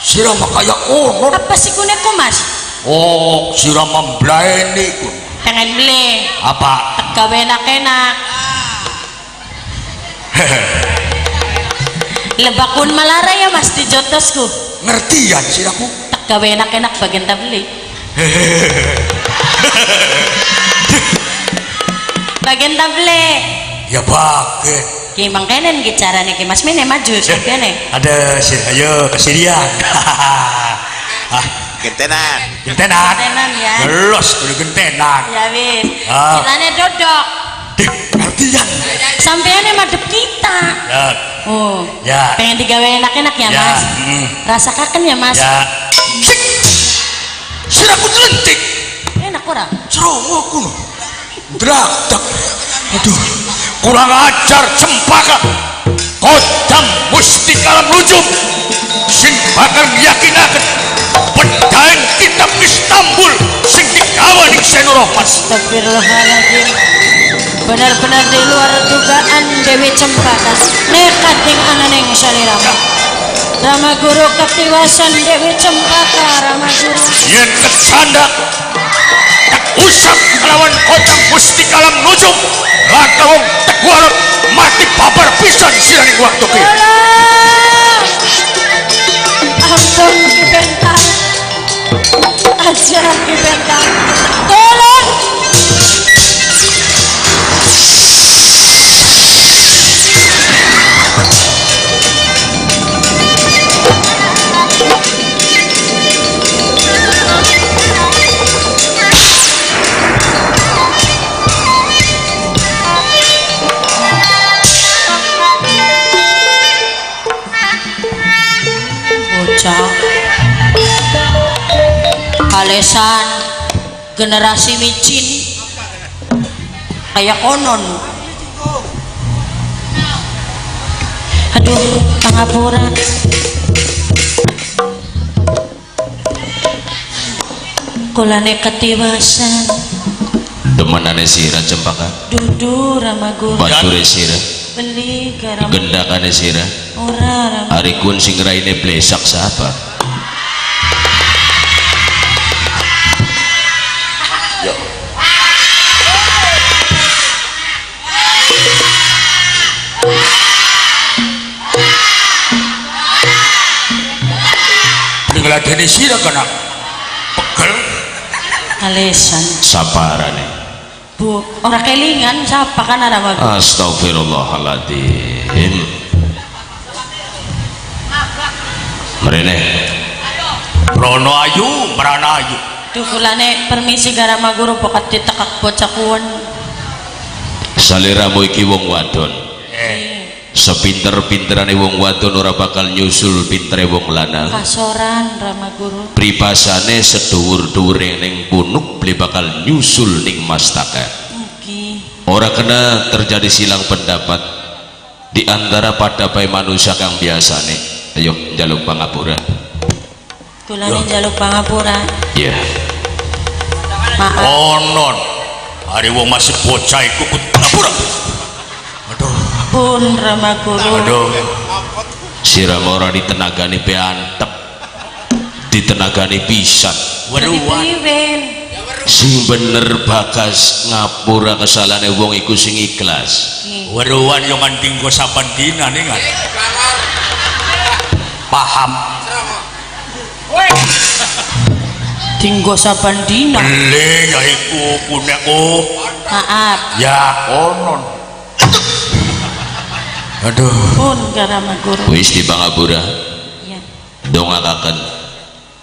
Sirama kaya konon. Apa sih kuneku mas? Oh, sirama mblaeni kun. Pengen beli. Apa? Gawe enak-enak. Lebakun malara ya mas di jotosku. Ngertian siraku. Tak gawe enak-enak bagian tak beli. Bagian tak beli. Ya bagian. Ki mangkenen ki carane ki Mas Mene maju sampeane. Ada sih, ayo kesirian. Gentenan. Gentenan. Gentenan ya. Gelos kudu gentenan. Ya wis. Ah. Kirane dodok. Dik, ngertian. Sampeane madep kita. Ya. Oh. Ya. Pengen digawe enak-enak ya, Ya. Mas. Rasakan ya, Mas. Ya. Sik. Siraku lentik. Enak ora? Serowo kuno. Draktak. Aduh. Kurang ajar cempaka. Kodam musti kalam nujum. Sing bakal yakinaken pedaeng kitab Istanbul sing digawa ning Senurahman. Astagfirullahaladzim. Benar-benar di luar dugaan Dewi Cempaka nekat ing ananing salirama. Rama Guru ketiwasan Dewi Cempaka Rama Guru. Yen kesanda tak usap melawan kodam musti kalam nujum. Langkawong teguarep mati babar pisan siraning waktu ki. Ampun Ki Bentang. Ajar Ki Bentang. Tolong. Alesan generasi micin kayak konon. Aduh, pangapura. Kulane ketiwasan. Demenane sira Cempaka. Dudu Rama Guru. Bature sira. Beli garam. Gendakane sira. Ora Rama. Ari kun sing raine blesak sapa? Ngladeni sira kana pegel. Alesan. Saparane. Bu, ora kelingan siapa kan Rama Guru. Astagfirullahaladzim. Mrene. Rono ayu, merana ayu. Duh kulane permisi Rama Guru pokat ditekak bocah kuwen. Saliramu iki wong wadon. Sepinter-pinterane wong wadon ora bakal nyusul pintere wong lanang. Kasoran Rama Guru. Pripasane sedhuwur-dhuwure ning punuk beli bakal nyusul ning mastaka. Mugi. Ora kena terjadi silang pendapat di antara padapai manusia kang biasane. Ayo njaluk pangapura. Kulane njaluk pangapura. Ya. Maaf. Konon hari wong masih bocah iku kudu pangapura. Aduh. Pun Rama Guru. Aduh. Siram ora ditenagani pe antep. Ditenagani pisan. Weruan. Piwen. Sing bener bakas ngapura kesalahane wong iku sing ikhlas. Weruan yo nganting go saben dina ning. Paham. Tinggo saban dina. Beli ya iku kuneku. Maaf. Ya konon. Aduh. Pun Rama Guru. Wis di pangapura. Ya. Dongakaken.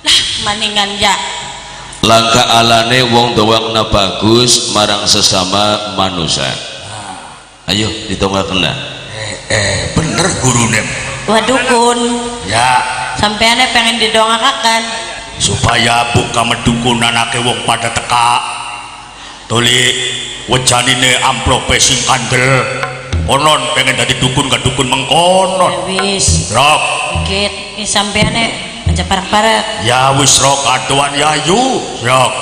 Lah maningan ya. Langkah alane wong dongakna bagus marang sesama manusia. Ayo ditongakaken lah. Bener gurune. Waduh kun. Ya. Sampeane pengen didongakakan. Supaya buka medukun anake wong pada teka. Tuli wejanine amplope sing kandel. Konon pengen dadi dukun ka dukun mengkonon. Wis. Rok. Dikit iki sampeane aja parak-parak. Ya wis rok aduan yayu. Rok.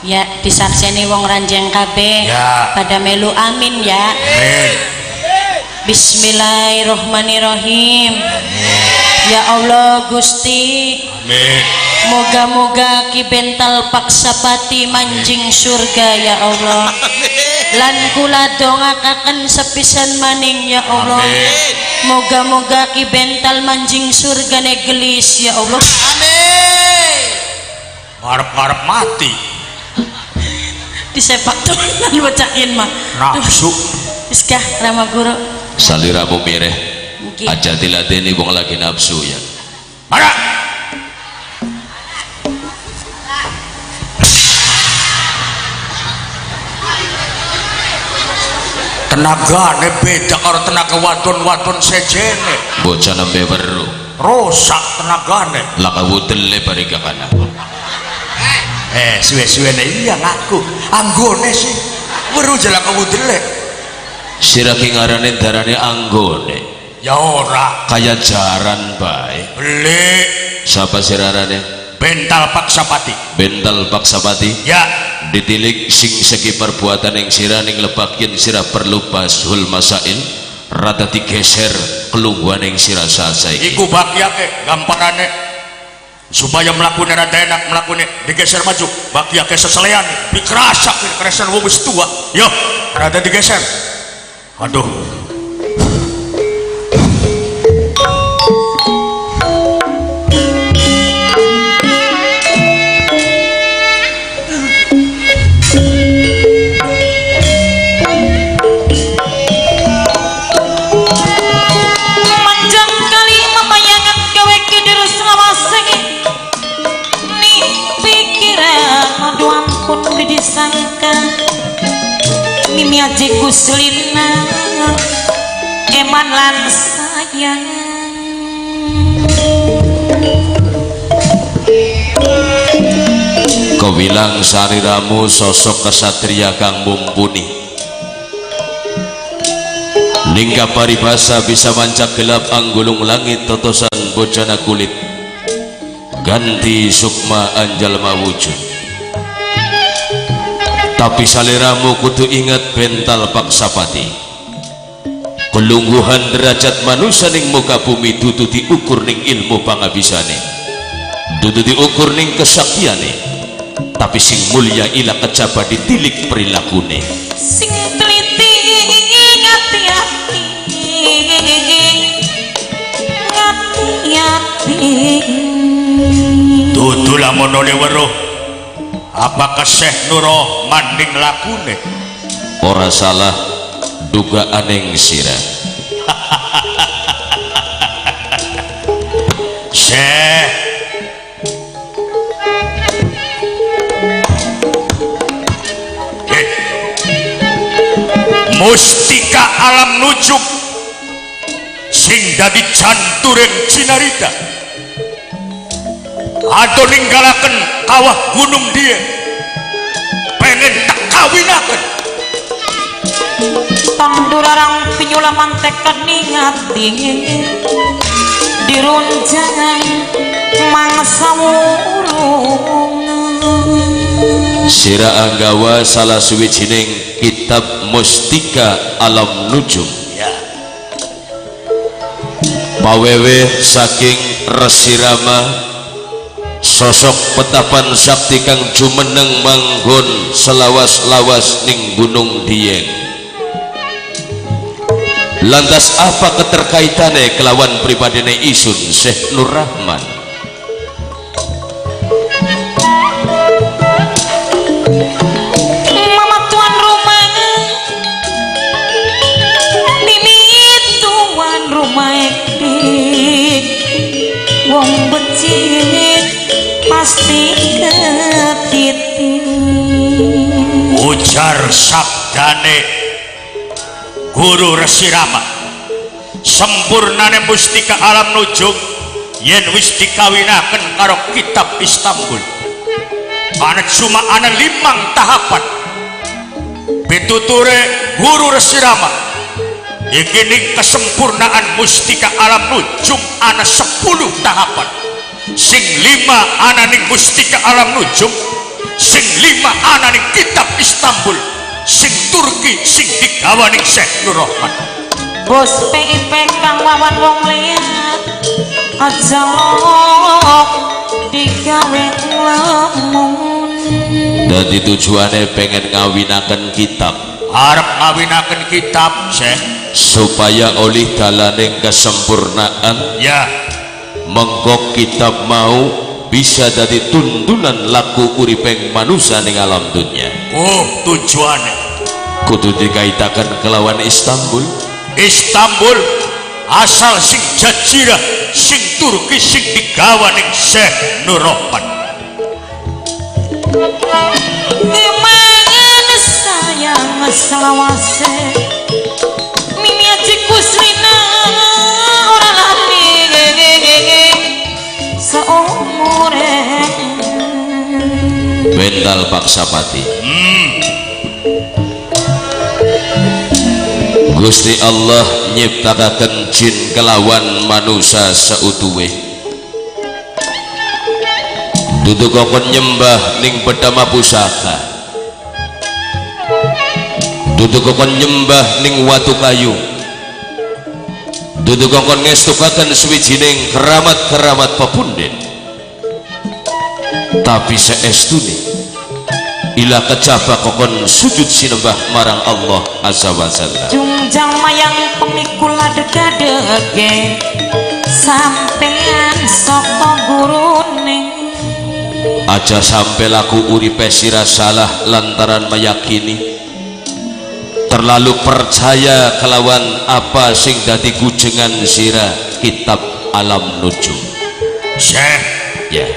Ya disakseni wong ranjang kabeh. Ya. Pada melu amin ya. Amin. Bismillahirrohmanirrohim. Ya Allah Gusti, amin. moga-moga Ki Bental Paksapati manjing surga ya Allah. Lan kula dongakaken sepisan maning ya Allah. Amin. Moga-moga Ki Bental manjing surga negelis ya Allah. Amin. Ngarep-ngarep mati Disepak tulan wacakin mah. nafsu. Iskah Rama Guru. saliramu mireh Nggih. aja diladeni wong lagi nafsu ya. Mana? Tenagane beda karo tenaga wadon-wadon sejene. Bocah nembe weru Rusak tenagane. laka wudele barika kana. Suwe-suwene iya ngaku. Anggone sih. Weru jala kewudele. Sira ki ngarane darane anggone. Ya ora. Kaya jaran bae. Beli Sapa sirarane? Bental Paksapati. Bental Paksapati. Ya. Ditilik sing segi perbuatan yang sira ning lebak yen sira perlu bashul masail rada digeser kelungguan yang sira sasai. Iku bagiake gamparane supaya melakukan rada enak melakukan digeser maju bagiake seselean dikerasa kerasan wong wis tua yo rada digeser aduh Manjang kali memayangan gawe kidir selawase ni pikiran aduh ampun didisangka mimi aji kuslina eman lan sayang Kau bilang sariramu sosok kesatria kang mumpuni. Lingga paribasa bisa mancak gelap anggulung langit totosan bocana kulit. Ganti sukma anjal mawujud. Tapi saliramu kudu ingat Bental Paksapati. Kelungguhan derajat manusia ning muka bumi dudu diukur ning ilmu pangabisane. Dudu diukur ning kesaktiane. Tapi sing mulia ila kecaba ditilik perilakune. sing teliti ngati-ati dudu lamonone weruh apakah Syekh Nuro manding lakune Ora salah dugaan yang sira. Syekh mustika alam nujum sing dadi janturing cinarita ado ninggalaken kawah gunung dia pengen tak kawinaken Pandurarang pinyula mantekan ningati dirunjang mangsa wurung Sira anggawa salah suwijining kitab mustika alam nujum. ya Pawewe saking Resi Rama sosok petapan sakti kang jumeneng manggon selawas-lawas ning Gunung Dieng. Lantas apa keterkaitannya kelawan pribadine isun Syekh Nur Rahman? Mama tuan rumah Mimi tuan rumah wong becik pasti ketitik ujar sabdane Guru Resi Rama sempurnane mustika alam nujum yen wis dikawinaken karo kitab Istanbul ana cuma ana 5 tahapan pituture Guru Resi Rama iki ning kesempurnaan mustika alam nujum ana 10 tahapan sing 5 ana ning mustika alam nujum sing 5 ana ning kitab Istanbul sing Turki sing digawa ning Syekh Nur Rahman bos PIP kang wawan wong liat aja digawe lamun. Dadi tujuane pengen ngawinaken kitab, arep ngawinaken kitab Syekh supaya oleh dalaning kesempurnaan ya mengko kitab mau bisa dadi tuntunan laku uripeng manusia ning alam dunya. oh tujuane Kudu dikaitaken kelawan Istanbul. Istanbul asal sing jajirah sing Turki sing digawa ning Syekh Nur Rahman. Kemangan sayang selawase mimi aji kusrina ora lali seumure. Bental Paksapati. Gusti Allah nyiptakaken jin kelawan manusia seutuhe. Duduk kokon nyembah ning Bedama Pusaka. Duduk kokon nyembah ning watu kayu. Duduk kokon ngestukaken suwijining keramat-keramat pepunden. Tapi saestune ila kecapa kokon sujud sinembah marang Allah azza wa jalla. Jungjang mayang pemikul adeg-adege sampean sapa gurune. Aja sampai laku uripe sira salah lantaran meyakini terlalu percaya kelawan apa sing dadi gujengan sira kitab Alam Nujum. Syekh Ya,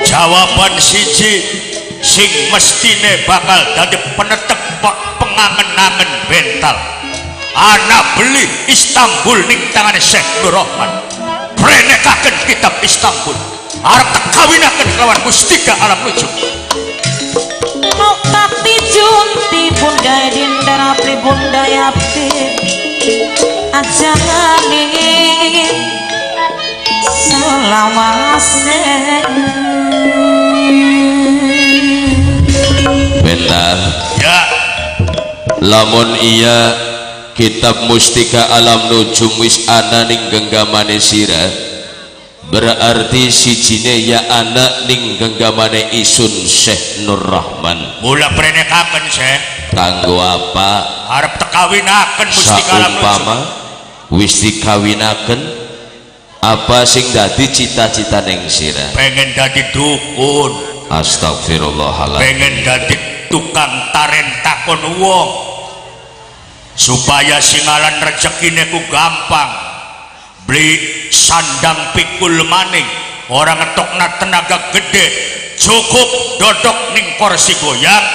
jawaban siji sing mestine bakal dadi penetep pengangen-angen bental. Ana beli Istanbul ning tangane Syekh Nur Rahman. Prenekaken kitab Istanbul. Arep kawinaken kelawan Mustika Alam Nujum. Nukati junti bunda dindara pri bunda yapi aja ngani selawase. bentar. Ya, Lamun iya kitab Mustika Alam Nujum wis ana ning genggamane sira, berarti sijine ya anak ning genggamane isun Syekh Nur Rahman. mula prenekaken Syekh. Kanggo apa? Arep tekawinaken Mustika Alam Nujum. Saumpama wis dikawinaken, apa sing dadi cita-cita ning sira? Pengen dadi dukun, Astagfirullahaladzim. pengen dadi tukang taren takon wong supaya singalan rezekine ku gampang. Beli sandang pikul maning orang ngetokna tenaga gede cukup dodok ning kursi goyang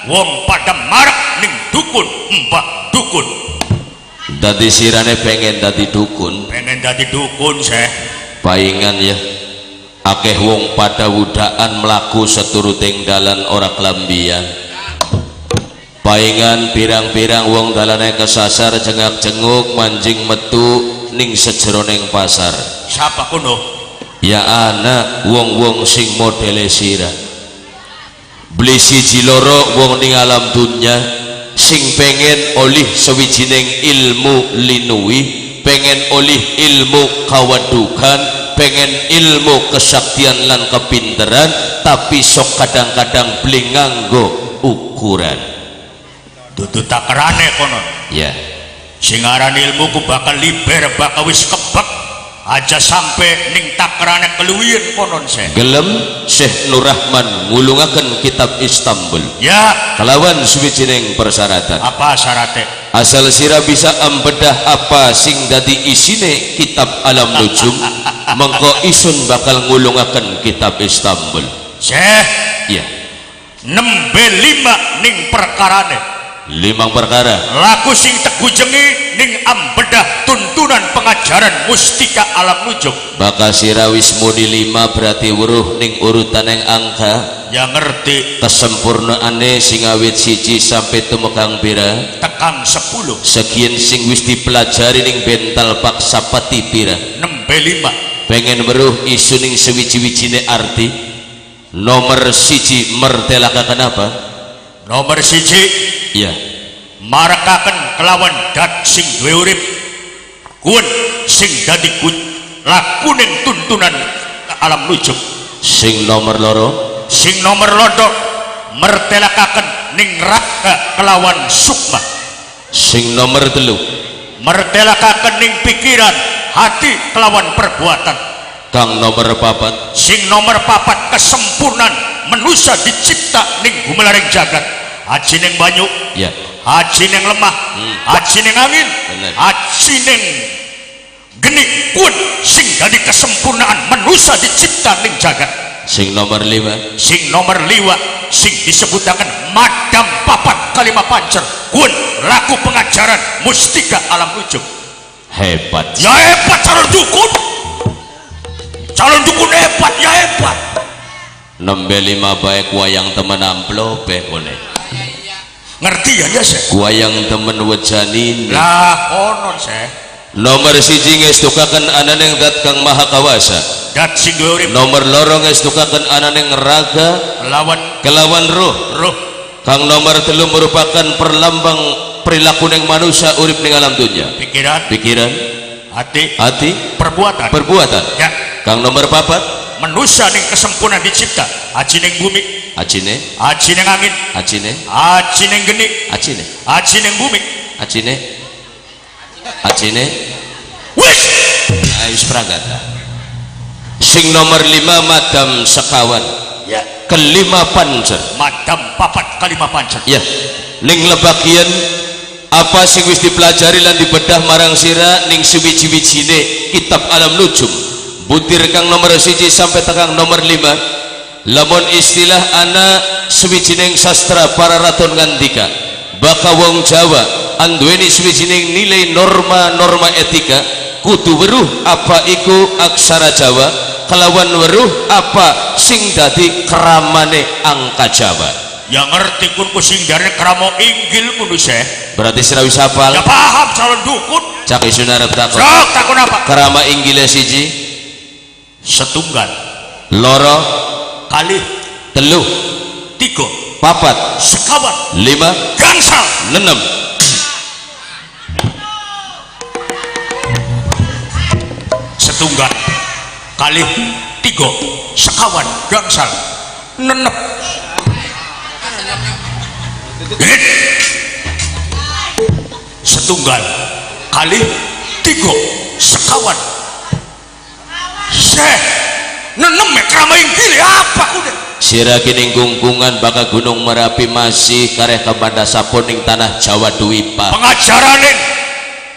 wong pada marak ning dukun mbah dukun. Dadi sirane pengen dadi dukun, Pengen dadi dukun Syekh. paingan ya akeh wong pada wudaan melaku seturuting dalan ora klambian. Paingan pirang-pirang wong dalane kesasar jengak-jenguk manjing metu ning sejeroning pasar. Siapa kuno? Ya anak wong-wong sing modele sira. Beli siji loro wong ning alam dunya sing pengen olih sewijining ilmu linui, pengen olih ilmu kawadukan, pengen ilmu kesaktian lan kepinteran, tapi sok kadang-kadang beli nganggo ukuran. Dudu takerane kono. Ya, Sing aran ilmu ku bakal liber bakal wis kebek aja sampai ning takerane keluwihen konon Syekh. gelem Syekh Nur Rahman ngulungaken kitab Istanbul Ya, kelawan suwijining persyaratan. apa syaratnya? Asal sira bisa embedah apa sing dadi isine kitab Alam Nujum, mengko isun bakal ngulungaken kitab Istanbul. Syekh, Ya, nembe 5 ning perkarane. 5 perkara. Laku sing tegujengi ning ambedah tuntunan pengajaran Mustika Alam Nujum. Bakal sira wis muni 5 berarti weruh ning urutan yang angka Ya ngerti kesempurnaane sing awit 1 sampai tumekang pira. tekan 10. Sekian sing wis dipelajari ning bental Paksapati pira. Nembe 5. Pengen weruh isu ning sewiji-wijine arti. Nomor 1 mertelakaken apa? Nomor 1 Ya, marakaken kelawan dat sing duwe urip kuwen sing dadi lakuning tuntunan alam nujum. Sing nomor loro, Sing nomor loro mertelakaken ning raga kelawan sukma. sing nomor telu, Mertelakaken ning pikiran hati kelawan perbuatan. kang nomor papat, Sing nomor papat kesempurnaan manusia dicipta ning gumelaring jagat. Haji ning banyu, ya, haji ning lemah, haji ning angin, Bener. haji ning geni pun sing dadi kesempurnaan manusia dicipta ning jagat. sing nomor lima, Sing nomor liwa sing disebutakan madam papat kalima pancer kun laku pengajaran mustika alam nujum. hebat. Ya hebat calon dukun hebat, ya hebat. Nembe lima baik wayang temen amplope boleh. Ngerti ya ya saya. Wayang temen wejani. Lah konon saya Nomor siji ngestukaken ananing zat kang maha kawasa. dat sing duwe urip Nomor loro ngestukaken ananing raga lawan kelawan roh. roh. Kang nomor telu merupakan perlambang perilaku ning manusia urip ning alam dunia. Pikiran, Pikiran, hati, hati, perbuatan. perbuatan. Ya, Kang nomor papat, manusia ning kesempurnaan dicipta. Haji ning bumi, acine, haji ning angin, acine, haji ning geni, acine, haji ning bumi. acine, acine. Wis, Ayo spragata. Sing nomor lima madam sekawan, ya, kelima pancer. madam papat kalima pancer. Ya, ning lebagian apa sing wis dipelajari lan dibedah marang sira ning suwiji-wijine kitab alam nujum butir kang nomor 1 sampai tekan nomor 5. Lamun istilah ana suwijining sastra para raton ngandika baka wong Jawa anduweni suwijining nilai norma-norma etika kudu weruh apa iku aksara Jawa kelawan weruh apa sing dadi keramane angka Jawa. Yang ngerti kun kusing dari keramo inggil kudu saya. Berarti sira wis hafal. Ya paham calon dukun. Cak isun arep takon. Sok takon apa? Kerama inggile siji, Setunggal, loro, kali, telu, 3, papat, sekawan, 5, gangsal. 6. Setunggal, kali, 3, sekawan, gangsal, 6. Setunggal kali 3 sekawan seh nenem kerama inggil apa kuda Sira kining kungkungan baka Gunung Merapi masih kareh kepada sapon ning tanah Jawa Dwipa. pengajaranin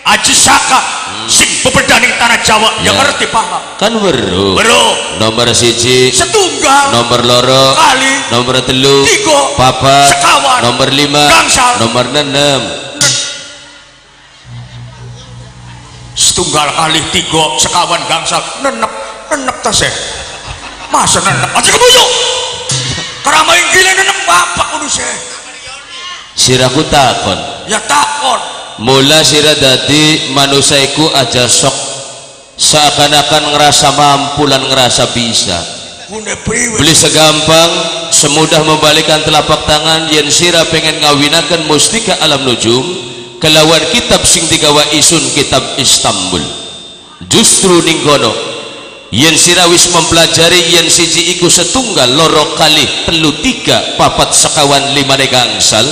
Aji Saka sing bebedaning tanah Jawa yang Ya. ngerti paham Kan weruh. bro Nomor siji, setunggal nomor loro, kali nomor telu, 3 papat, sekawan, nomor 5, gangsal. nomor 6. setunggal kali 3 sekawan gangsal nenek tas ya masa nenek aja kebujuk kerama inggilnya nenek bapak kudu saya Siraku takon. ya takon Mula sira dadi manusia iku aja sok seakan-akan ngerasa mampu lan ngerasa bisa. Bune priwe Beli segampang semudah membalikan telapak tangan yen sira pengen ngawinaken mustika alam nujum kelawan kitab sing digawa isun kitab Istanbul. Justru ning kono yen sira wis mempelajari yen siji iku setunggal loro kali telu 3 papat sekawan 5 gangsal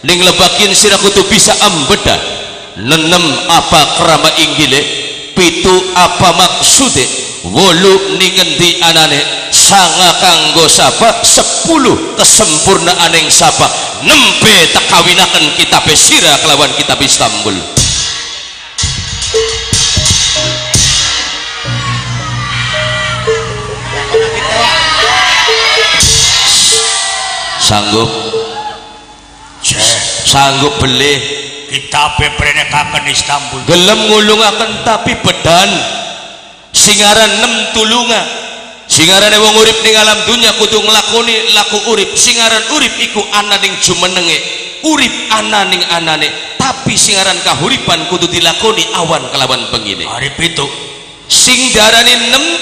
ning lebakin sira kudu bisa ambeda 6 apa kerama inggile 7 apa maksude 8 ning endi anane 9 kanggo sapa 10 kesempurnaaning sapa nembe tekawinaken kitab sira kelawan kitab Istanbul. Sanggup sanggup beli kita beprenekaken Istanbul gelem ngulungaken tapi bedan singaran 6 tulunga singarane wong urip ning alam dunya kudu nglakoni laku urip singaran urip iku ana ning jumenenge urip ana ning anane tapi singaran kahuripan kudu dilakoni awan kelawan pengine hari pitu sing darani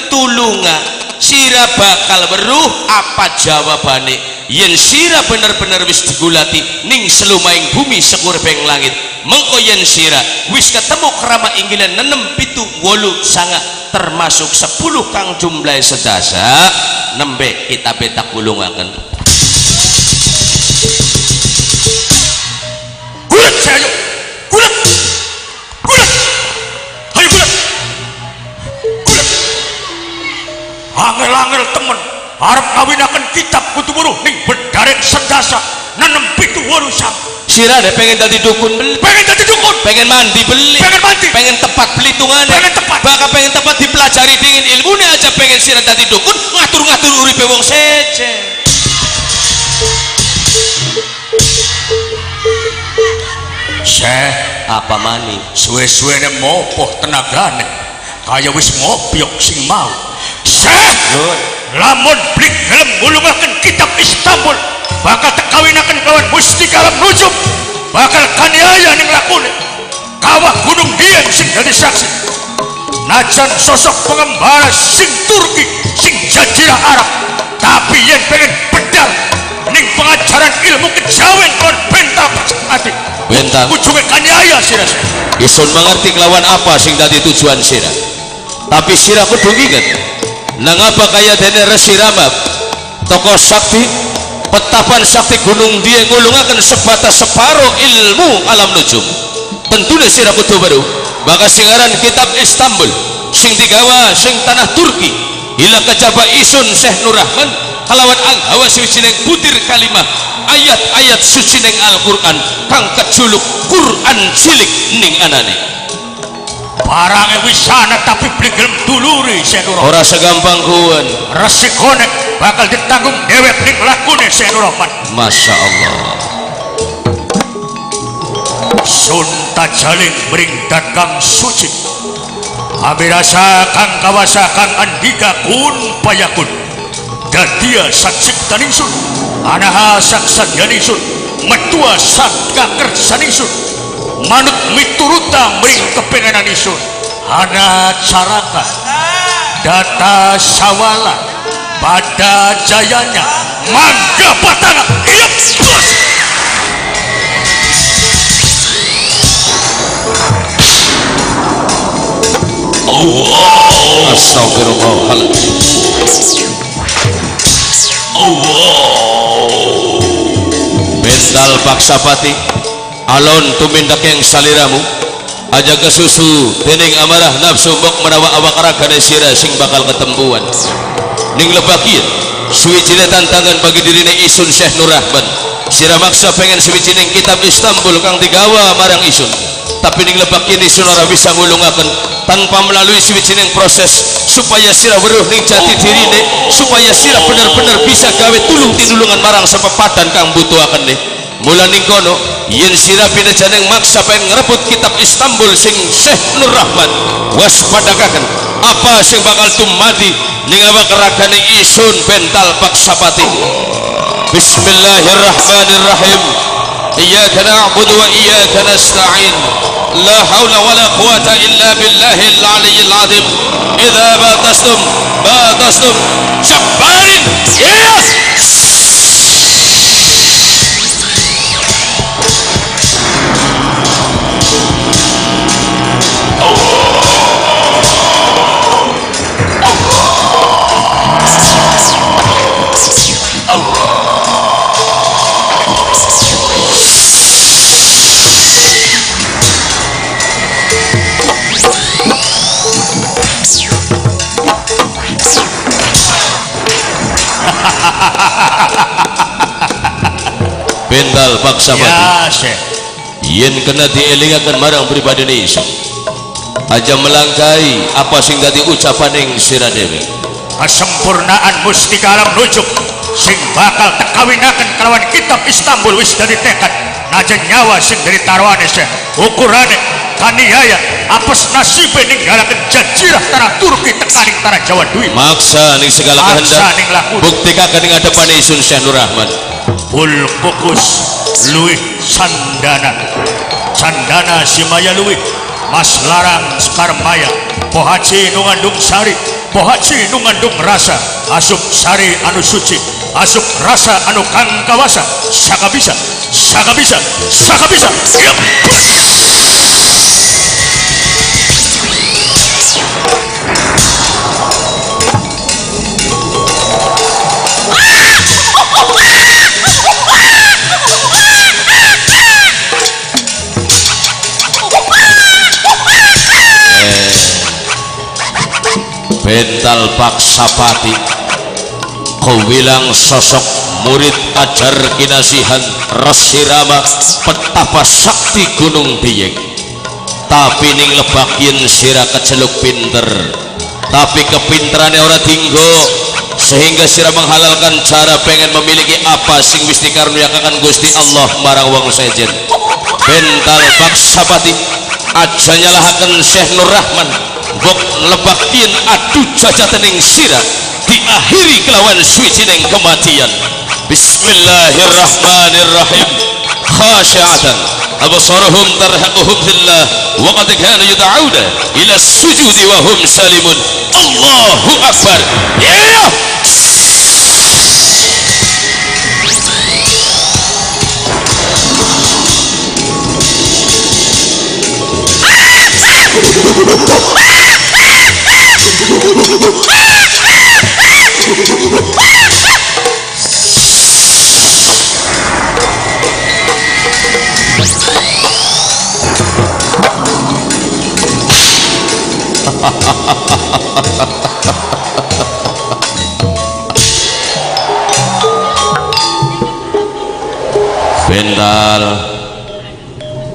6 tulunga sira bakal weruh apa jawabane yen sira bener-bener wis digulati ning selumaing bumi sekurpeng langit mengko yen sira wis ketemu kerama inggilan 6 7 8 9 termasuk 10 kang jumlah sedasa nembe kita beta kulungaken. Gulat saya, gulat, gulat, ayo gulat, gulat. Angel-angel temen, harap ngawinakan kitab kutu buruh ning bedarek sedasa nanem pitu waru sam. Sira deh pengen tadi dukun beli, Pengen jadi dukun, pengen mandi beli, pengen mandi, pengen tepat belitungan, pengen tepat. bahkan pengen tepat dipelajari dengan ilmunya aja pengen sira tadi dukun ngatur-ngatur uripe wong seje. Syekh, Apa mani? suwe-suwene mopoh tenagane kaya wis ngobyok sing mau. Syekh, Nun. lamun blik gelem ngulungaken kitab Istanbul bakal tekawinaken kawan mustika alam nujum, bakal kaniaya ning lakune kawah gunung Dieng sing dadi saksi. Najan sosok pengembara sing Turki sing jajirah Arab, tapi yen pengen bedal ning pengajaran ilmu kejawen kon bental ati Bental. ujunge kaniaya sira. Isun mengerti kelawan apa sing tadi tujuan sira. Tapi sira kudu inget nang apa kaya dene Resi Rama tokoh sakti petapan sakti gunung Dieng ngulungaken sebatas separuh ilmu alam nujum. Tentunya sira kudu baru maka singaran kitab Istanbul sing digawa sing tanah Turki ila kejaba isun Syekh Nur Rahman kalawan al-hawa sucining butir kalimah ayat-ayat sucining Al-Qur'an kang kejuluk Quran cilik ning anane. Parange wisana tapi beli gelem duluri Syekh Nur Rahman. Ora segampang kuwen. Resikone bakal ditanggung dewek ning lakune Syekh Nur Rahman. Masya Allah. Sunta jaling bering dagang suci abirasa kang kawasa kang andika kun payakun dadia saksik taningsun anaha saksan yaningsun metua sakka kersaningsun manut mituruta mering kepengenan isun hana caraka data sawala pada jayanya mangga batana iya bos. Astagfirullahaladzim. Bental paksapati alon tumindak yang saliramu aja kesusu dening amarah nafsu mbok menawa awak ragane sira sing bakal ketempuan ning lebakian suwijine tantangan bagi dirine isun Syekh Nur Rahman sira maksa pengen suwijining kitab Istanbul kang digawa marang isun tapi ning lebak ini sunara bisa ngulungaken tanpa melalui suwijining proses supaya sira weruh ning jati dirine supaya sira bener-bener bisa gawe tulung tinulungan marang sepepadan kang butuhaken nih mula ning kono yen sira pinajaneng maksa pengen ngerebut kitab Istanbul sing Syekh Nur Rahman waspadakaken apa sing bakal tumadi ning awak ragane isun bental paksapati. Bismillahirrahmanirrahim. Iyyaka na'budu wa iyyaka nasta'in. La haula wa la quwata illa billahil aliyyil azim. Idza batastum jabbarin. Yes. Bental paksapati Ya Syekh, yen kena dielingaken marang pribadi isun aja melangkai apa sing dadi ucapaning sira dhewe kesempurnaan mustika alam nujuk sing bakal tekawinaken kelawan kitab Istanbul wis dadi tekad najan nyawa sing dari taruhane Syekh ukurane kaniaya apes nasibe ninggalaken jajirah tanah Turki tekaning tanah Jawa Dwi maksa ning segala Maksa kehendak ning lakune. buktikaken ing hadapane isun Syekh Nur Rahman Bul kukus luwih sandana sandana si maya luwih mas larang sekar maya pohaci nungandung sari pohaci nungandung rasa asup sari anu suci asup rasa anu kang kawasa saka bisa siap. Bental Paksapati kawilang sosok murid ajar kinasihan Resi Rama petapa sakti Gunung Diyek, tapi ning lebak yen sira keceluk pinter, tapi kepinterannya ora tinggo sehingga sira menghalalkan cara pengen memiliki apa sing wis dikaruniakan Gusti Allah marang wong sejen. Bental Paksapati aja nyalahaken Syekh Nur Rahman bok lebak yen adu jajatening sira diakhiri kelawan suwijining kematian. Bismillahirrahmanirrahim. Khashi'atan absaruhum tarhaquhum dhillah wa qad kanu yud'auna ila sujudi wa hum salimun. Allahu akbar. Ya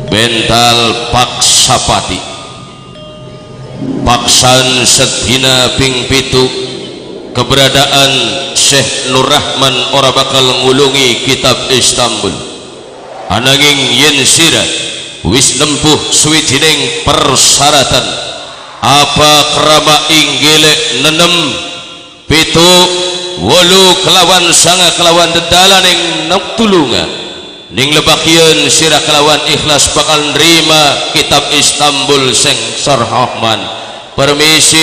Bental Paksapati paksan sedina ping pitu keberadaan Syekh Nur Rahman ora bakal ngulungi kitab Istanbul, ananging yen sira wis nempuh suwijining persyaratan apa krama inggile nenem pitu wolu kelawan sanga kelawan dedalaning tulunga ning lebakieun sira kelawan ikhlas bakal nerima kitab Istanbul sing Sarhahman. Permisi